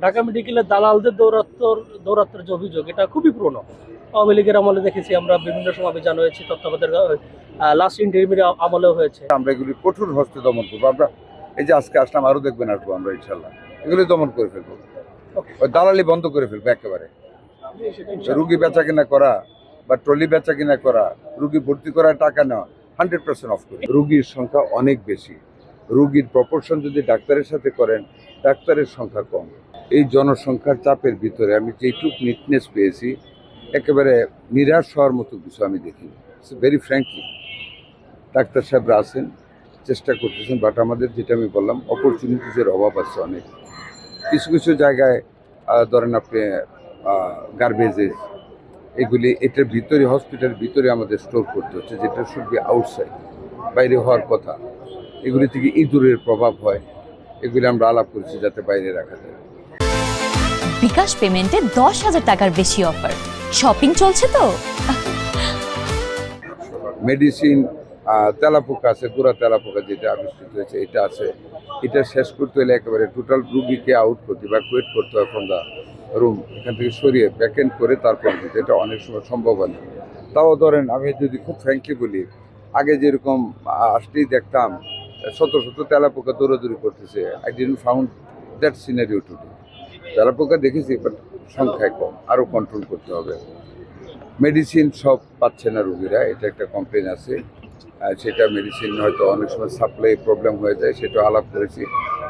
ঢাকা মেডিকেলে দালালদের দৌরাত্মের যে অভিযোগ, এটা খুবই পুরনো। আওয়ামী লীগের আমলে দেখেছি আমরা, বিভিন্ন সময় অভিযান হয়েছে, তত্ত্বাবধায়ক লাস্ট ইন্টারিমের আমলেও হয়েছে। আমরা এগুলি কঠোর হস্তে দমন করবো। আমরা এই যে আজকে আসলাম, আরো দেখবেন আসবো আমরা ইনশাল্লাহ, এগুলি দমন করে ফেলবো। ওই দালালি বন্ধ করে ফেলবো একেবারে। রুগী বেচা কিনা করা বা ট্রলি বেচা কিনা করা, রুগী ভর্তি করার টাকা নেওয়া 100% অফ করি। রুগীর সংখ্যা অনেক বেশি, রুগীর প্রপোর্শন যদি ডাক্তারের সাথে করেন, ডাক্তারের সংখ্যা কম। এই জনসংখ্যার চাপের ভিতরে আমি যেটুক নিটনেস পেয়েছি, একেবারে নিরাশ হওয়ার মতো কিছু আমি দেখি। ভেরি ফ্র্যাঙ্কলি, ডাক্তার সাহেবরা আছেন, চেষ্টা করতেছেন, বাট আমাদের যেটা আমি বললাম, অপরচুনিটিসের অভাব আছে অনেক। কিছু কিছু জায়গায় ধরেন আপনি গার্বেজেস, এগুলি এটার ভিতরে, হসপিটালের ভিতরে আমাদের স্টোর করতে হচ্ছে, যেটা শুড বি আউটসাইড, বাইরে হওয়ার কথা। এগুলি থেকে ইঁদুরের প্রভাব হয়, এগুলি আমরা আলাপ করছি যাতে বাইরে রাখা যায়। বিকাশ পেমেন্টে 10,000 টাকার বেশি অফার, শপিং চলছে তো। মেডিসিন, তেলাপোকা আছে, গোড়া তেলাপোকা যেটা আবিষ্কৃত হয়েছে, এটা আছে। এটা শেষ করতে হলে একেবারে টোটাল রুগীকে আউট করতে বা কোয়েট করতে হয় ফ্রম দ্য রুম, এখান থেকে সরিয়ে ব্যাকএন্ড করে তারপর দিতে, এটা অনেক সময় সম্ভব হয় না। তাও ধরেন আমি যদি খুব ফ্র্যাঙ্কলি বলি, আগে যেরকম আসলেই দেখতাম শত শত তেলাপোকা দৌড়াদৌড়ি করতেছে, I didn't found that scenario today. তেলাপোকা দেখেছি, বাট সংখ্যায় কম, আরও কন্ট্রোল করতে হবে। মেডিসিন সব পাচ্ছে না রুগীরা, এটা একটা কমপ্লেন আছে। সেটা মেডিসিন হয়তো অনেক সময় সাপ্লাই প্রবলেম হয়ে যায়, সেটা আলাপ করেছি,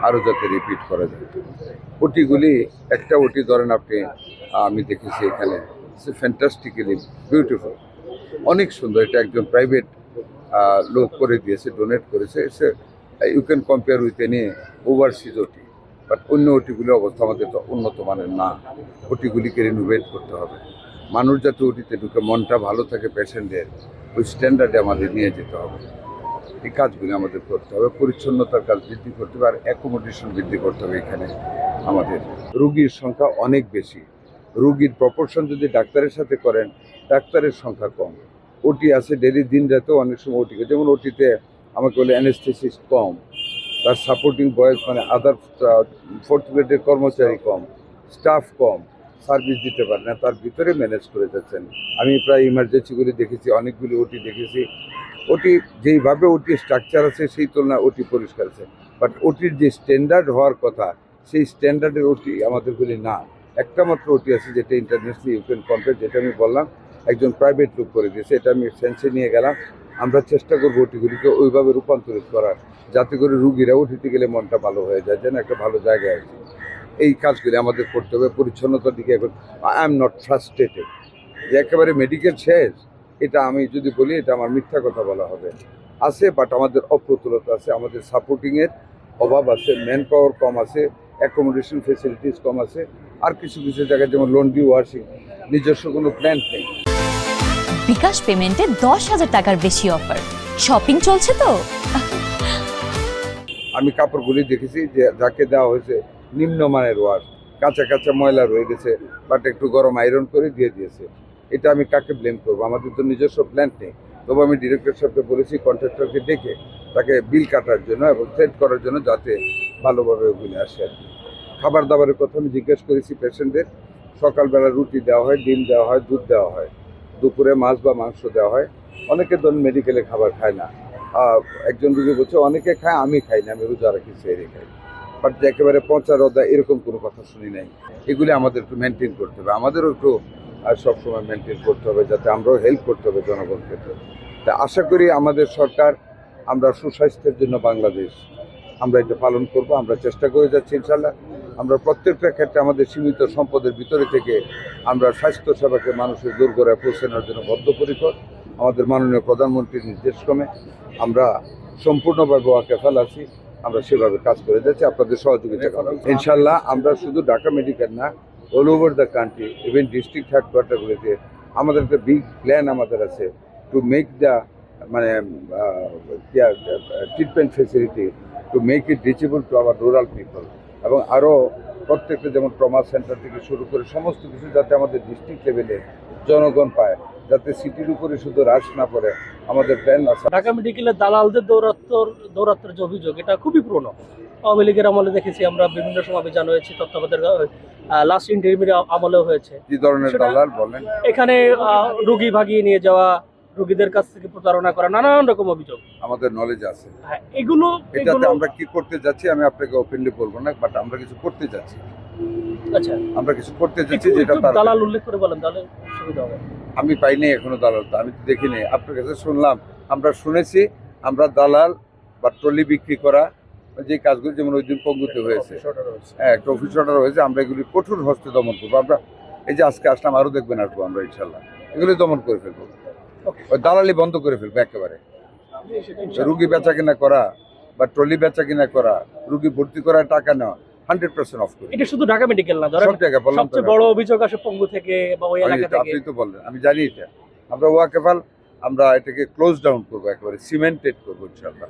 আরও যাতে রিপিট করা যায়। ওটিগুলি, একটা ওটি ধরেন আপনি, আমি দেখেছি এখানে, ফ্যান্টাস্টিক্যালি বিউটিফুল, অনেক সুন্দর। এটা একজন প্রাইভেট লোক করে দিয়েছে, ডোনেট করেছে। You can compare with any overseas OTT, but অন্য ওটিগুলির অবস্থা আমাদের তো উন্নত মানের না। ওটিগুলিকে রিনোভেট করতে হবে, মানুষ যাতে ওটিতে ঢুকে মনটা ভালো থাকে পেশেন্টের, ওই স্ট্যান্ডার্ডে আমাদের নিয়ে যেতে হবে। এই কাজগুলি আমাদের করতে হবে, পরিচ্ছন্নতার কাজ বৃদ্ধি করতে হবে, আর অ্যাকোমোডেশন বৃদ্ধি করতে হবে। এখানে আমাদের রুগীর সংখ্যা অনেক বেশি, রুগীর প্রপোর্শন যদি ডাক্তারের সাথে করেন, ডাক্তারের সংখ্যা কম। ওটি আছে ডেলি, দিন রাতেও অনেক সময় ওটি, যেমন ওটিতে আমাকে বলে অ্যানেস্থেসিস্ট কম, তার সাপোর্টিং বয়েস মানে আদার ফোর্থ গ্রেডের কর্মচারী কম, স্টাফ কম, সার্ভিস দিতে পারে না, তার ভিতরে ম্যানেজ করে যাচ্ছেন। আমি প্রায় ইমার্জেন্সিগুলি দেখেছি, অনেকগুলি ওটি দেখেছি। ওটি যেইভাবে ওটি স্ট্রাকচার আছে সেই তুলনায় ওটি পরিষ্কার আছে, বাট ওটির যে স্ট্যান্ডার্ড হওয়ার কথা, সেই স্ট্যান্ডার্ডের ওটি আমাদেরগুলি না। একটা মাত্র ওটি আছে যেটা ইন্টারন্যাশনালি ইউ ক্যান কম্পেয়ার, যেটা আমি বললাম একজন প্রাইভেট লোক করে দিয়েছে, এটা আমি সেন্সে নিয়ে গেলাম। আমরা চেষ্টা করবো ওটিগুলিকে ওইভাবে রূপান্তরিত করার, যাতে করে রুগীরা ওটিতে গেলে মনটা ভালো হয়ে যায়, যেন একটা ভালো জায়গায় আছে। এই কাজগুলি আমাদের করতে হবে, পরিচ্ছন্নতার দিকে। এখন আই এম নট ফ্রাস্ট্রেটেড যে একেবারে মেডিকেল শেষ, এটা আমি যদি বলি এটা আমার মিথ্যা কথা বলা হবে। আছে, বাট আমাদের অপ্রতুলতা আছে, আমাদের সাপোর্টিংয়ের অভাব আছে, ম্যান পাওয়ার কম আছে, অ্যাকোমোডেশন ফেসিলিটিস কম আছে, আর কিছু কিছু জায়গায় যেমন লন্ড্রি ওয়াশিং নিজস্ব কোনো প্ল্যান নেই। বিকাশ পেমেন্টে 10,000 টাকার বেশি অফার, শপিং চলছে তো। আমি কাপড়গুলি দেখেছি যে যাকে দেওয়া হয়েছে নিম্নমানের ওয়াশ, কাঁচা কাঁচা ময়লা রয়ে গেছে, বাট একটু গরম আয়রন করে দিয়ে দিয়েছে। এটা আমি কাকে ব্লেম করবো? আমাদের তো নিজস্ব প্ল্যান নেই। তবু আমি ডিরেক্টর সাহেবকে বলেছি কন্ট্রাক্টরকে ডেকে তাকে বিল কাটার জন্য এবং থ্রেড করার জন্য, যাতে ভালোভাবে ওগুলি আসে আর কি। খাবার দাবারের কথা আমি জিজ্ঞেস করেছি পেশেন্টদের। সকালবেলা রুটি দেওয়া হয়, ডিম দেওয়া হয়, দুধ দেওয়া হয়, দুপুরে মাছ বা মাংস দেওয়া হয়। অনেকে ধরুন মেডিকেলে খাবার খায় না, একজন রুগী বলছে অনেকে খায়, আমি খাই না, আমি রোজা রাখি, সেরে খাই, বাট একেবারে পচা রোদা এরকম কোনো কথা শুনি নাই। এগুলি আমাদের একটু মেনটেন করতে হবে, আমাদেরও একটু সবসময় মেনটেন করতে হবে, যাতে আমরাও হেল্প করতে হবে জনগণকে। তা আশা করি আমাদের সরকার, আমরা সুস্বাস্থ্যের জন্য বাংলাদেশ, আমরা এটা পালন করব। আমরা চেষ্টা করে যাচ্ছি ইনশাল্লাহ। আমরা প্রত্যেকটা ক্ষেত্রে আমাদের সীমিত সম্পদের ভিতরে থেকে আমরা স্বাস্থ্য সেবাকে মানুষের দোরগোড়ায় পৌঁছানোর জন্য বদ্ধপরিকর। আমাদের মাননীয় প্রধানমন্ত্রীর নির্দেশক্রমে আমরা সম্পূর্ণভাবে ওয়াকেফাল আছি, আমরা সেভাবে কাজ করে যাচ্ছি আপনাদের সহযোগিতা করা। ইনশাল্লাহ আমরা শুধু ঢাকা মেডিকেল না, all over the country, even district হেডকোয়ার্টারগুলিতে আমাদের একটা বিগ প্ল্যান আমাদের আছে টু মেক দ্য মানে treatment facility, to make it reachable to our rural people. এবং আরও প্রত্যেকটা, যেমন ট্রমা সেন্টার থেকে শুরু করে সমস্ত কিছু যাতে আমাদের ডিস্ট্রিক্ট লেভেলে জনগণ পায়, যাতে সিটির উপরে শুধু হ্রাস না পড়ে, আমাদের প্ল্যান আছে। ঢাকা মেডিকেলে দালালদের দৌরাত্মের যে অভিযোগ, এটা খুবই পুরনো। আওয়ামী লীগের আমলে দেখেছি আমরা বিভিন্ন সময় জানো হয়েছে, তত্ত্বাবধায়ক লাস্ট ইন্টারিমের আমলেও হয়েছে। কি ধরনের সেটা- দালাল বলেন? এখানে রুগী ভাগিয়ে নিয়ে যাওয়া, রুগীদের কাছ থেকে প্রতারণা করা, নানান রকম অভিযোগ। আমাদের নলেজ আছে হ্যাঁ, এগুলো এটাতে আমরা কি করতে যাচ্ছি আমি আপনাকে ওপেনলি বলবো না, বাট আমরা কিছু করতে যাচ্ছি। আচ্ছা, আমরা কিছু করতে যাচ্ছি একটু যেটা একটু তার দালাল উল্লেখ করে বলেন, তাহলে সুবিধা হবে। আমি পাইনি এখনো দালাল, তো আমি তো দেখিনি, আপনার কাছে শুনলাম। আমরা শুনেছি আমরা দালাল বা ট্রলি বিক্রি করা যে কাজগুলো, যেমন ওই দিন পঙ্গুতে হয়েছে, হ্যাঁ একটা অফিস অর্ডার হয়েছে, আমরা এগুলি কঠোর হস্তে দমন করবো। আমরা এই যে আজকে আসলাম, আরও দেখবেন আসবো আমরা ইনশাল্লাহ, এগুলি দমন করে ফেলবো, ওই দালালি বন্ধ করে ফেলবো একেবারে। রুগী বেচা কিনা করা বা ট্রলি বেচা কিনা করা, রুগী ভর্তি করা, টাকা নেওয়া 100% অফ করি। এটা শুধু ঢাকা মেডিকেল না, ধরেন সব জায়গায় বললাম তো, সবচেয়ে বড় অভিযোগ আসে পঙ্গু থেকে বা ওই এলাকা থেকে। আপনি তো বললেন, আমি জানি এটা। আমরা ওয়াকেফাল, আমরা এটাকে ক্লোজ ডাউন করবো, একেবারে সিমেন্টেড করবো ইনশাল্লাহ।